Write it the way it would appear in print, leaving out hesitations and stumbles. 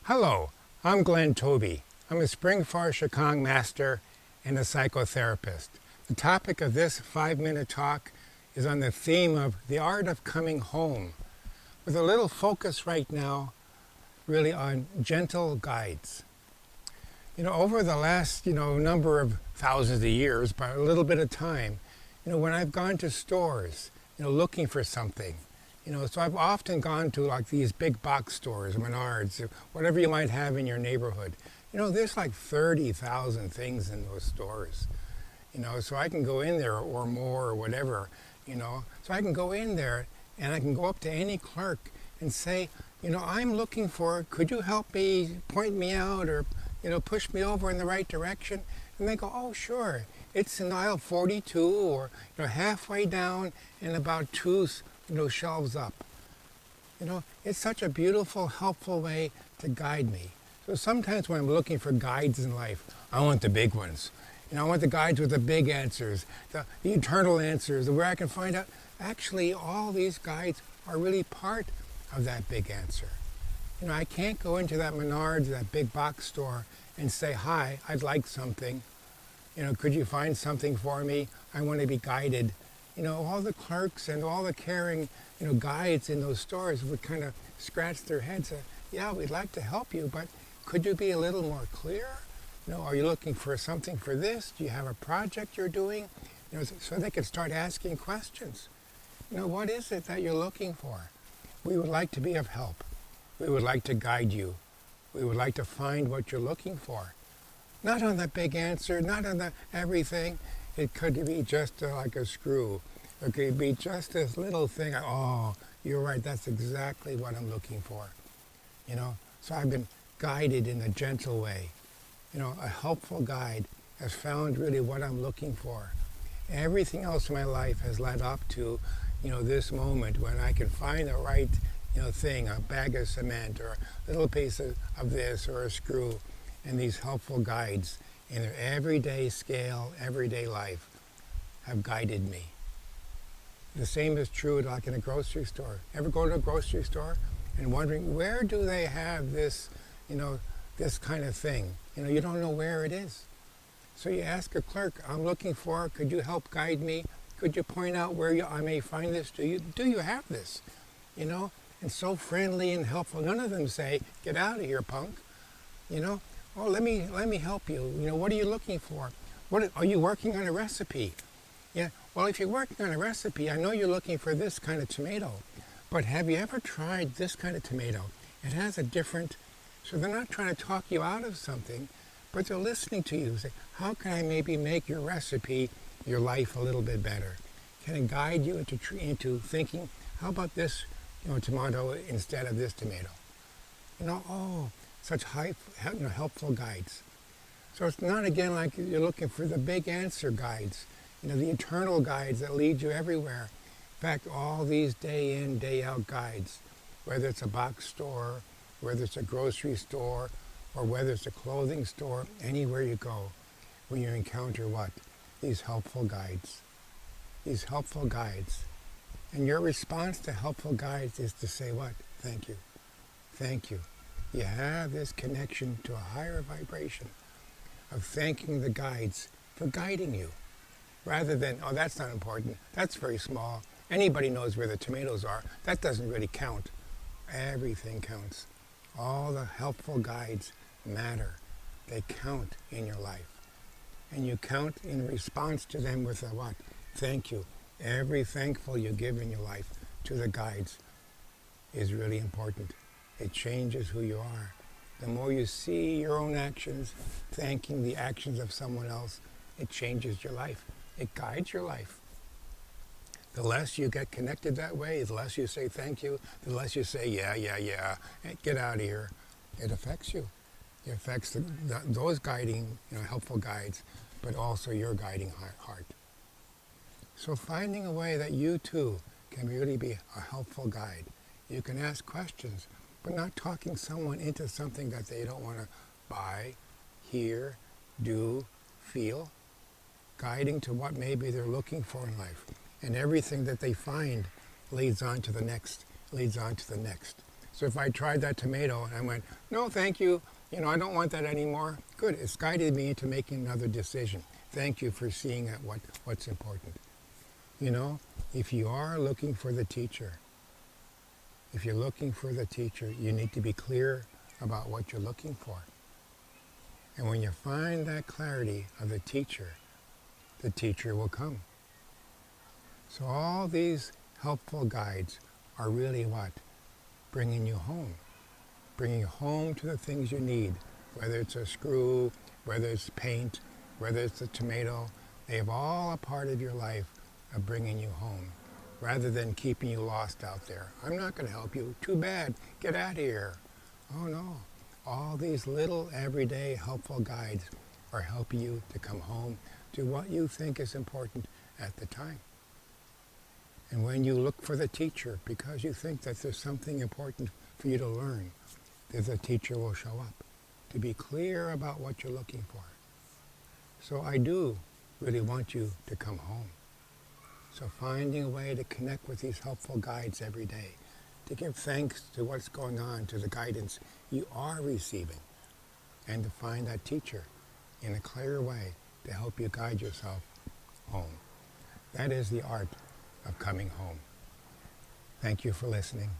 Hello, I'm Glenn Tobey. I'm a Spring Forest Shikang master and a psychotherapist. The topic of this 5-minute talk is on the theme of the art of coming home, with a little focus right now really on gentle guides. Over the last, number of thousands of years, by a little bit of time, when I've gone to stores, looking for something, so I've often gone to like these big box stores, Menards, or whatever you might have in your neighborhood. There's like 30,000 things in those stores, so I can go in there or more or whatever, so I can go in there and I can go up to any clerk and say, I'm looking for, could you help me, point me out or, push me over in the right direction? And they go, oh, sure. It's in aisle 42 or, halfway down and about two, shelves up. It's such a beautiful, helpful way to guide me. So sometimes when I'm looking for guides in life, I want the big ones. I want the guides with the big answers, the eternal answers, where I can find out actually all these guides are really part of that big answer. I can't go into that Menards, that big box store, and say, hi, I'd like something. Could you find something for me? I want to be guided. All the clerks and all the caring, guides in those stores would kind of scratch their heads and say, yeah, we'd like to help you, but could you be a little more clear? Are you looking for something for this? Do you have a project you're doing? So they could start asking questions. What is it that you're looking for? We would like to be of help. We would like to guide you. We would like to find what you're looking for. Not on the big answer, not on the everything. It could be just like a screw. It could be just this little thing. Oh, you're right, that's exactly what I'm looking for. So I've been guided in a gentle way. A helpful guide has found really what I'm looking for. Everything else in my life has led up to, this moment when I can find the right, thing, a bag of cement or a little piece of this or a screw, and these helpful guides in their everyday scale, everyday life have guided me. The same is true like in a grocery store. Ever go to a grocery store and wondering where do they have this, this kind of thing? You don't know where it is. So you ask a clerk, I'm looking for, could you help guide me? Could you point out where I may find this? Do you have this? And so friendly and helpful. None of them say, get out of here, punk. Oh, let me help you. What are you looking for? What are you working on a recipe? Yeah. Well, if you're working on a recipe, I know you're looking for this kind of tomato, but have you ever tried this kind of tomato? It has a different, so they're not trying to talk you out of something, but they're listening to you. Say, how can I maybe make your recipe, your life a little bit better? Can it guide you into thinking, how about this, tomato instead of this tomato? Such helpful guides. So it's not, again, like you're looking for the big answer guides, the eternal guides that lead you everywhere. In fact, all these day in, day out guides, whether it's a box store, whether it's a grocery store, or whether it's a clothing store, anywhere you go, when you encounter what? These helpful guides. These helpful guides. And your response to helpful guides is to say what? Thank you. Thank you. You have this connection to a higher vibration of thanking the guides for guiding you, rather than, oh, that's not important, that's very small, anybody knows where the tomatoes are, that doesn't really count. Everything counts. All the helpful guides matter. They count in your life. And you count in response to them with a what? Thank you. Every thankful you give in your life to the guides is really important. It changes who you are. The more you see your own actions, thanking the actions of someone else, it changes your life. It guides your life. The less you get connected that way, the less you say thank you, the less you say, yeah, get out of here. It affects you. It affects those guiding, helpful guides, but also your guiding heart. So finding a way that you too can really be a helpful guide. You can ask questions, but not talking someone into something that they don't want to buy, hear, do, feel. Guiding to what maybe they're looking for in life. And everything that they find leads on to the next, leads on to the next. So if I tried that tomato and I went, no, thank you, I don't want that anymore, good, it's guided me into making another decision. Thank you for seeing what's important. If you are looking for the teacher, if you're looking for the teacher, you need to be clear about what you're looking for. And when you find that clarity of the teacher will come. So all these helpful guides are really what? Bringing you home. Bringing you home to the things you need, whether it's a screw, whether it's paint, whether it's a tomato. They have all a part of your life of bringing you home, rather than keeping you lost out there. I'm not going to help you. Too bad. Get out of here. Oh no. All these little everyday helpful guides are helping you to come home to what you think is important at the time. And when you look for the teacher because you think that there's something important for you to learn, the teacher will show up to be clear about what you're looking for. So I do really want you to come home. So finding a way to connect with these helpful guides every day, to give thanks to what's going on, to the guidance you are receiving, and to find that teacher in a clear way to help you guide yourself home. That is the art of coming home. Thank you for listening.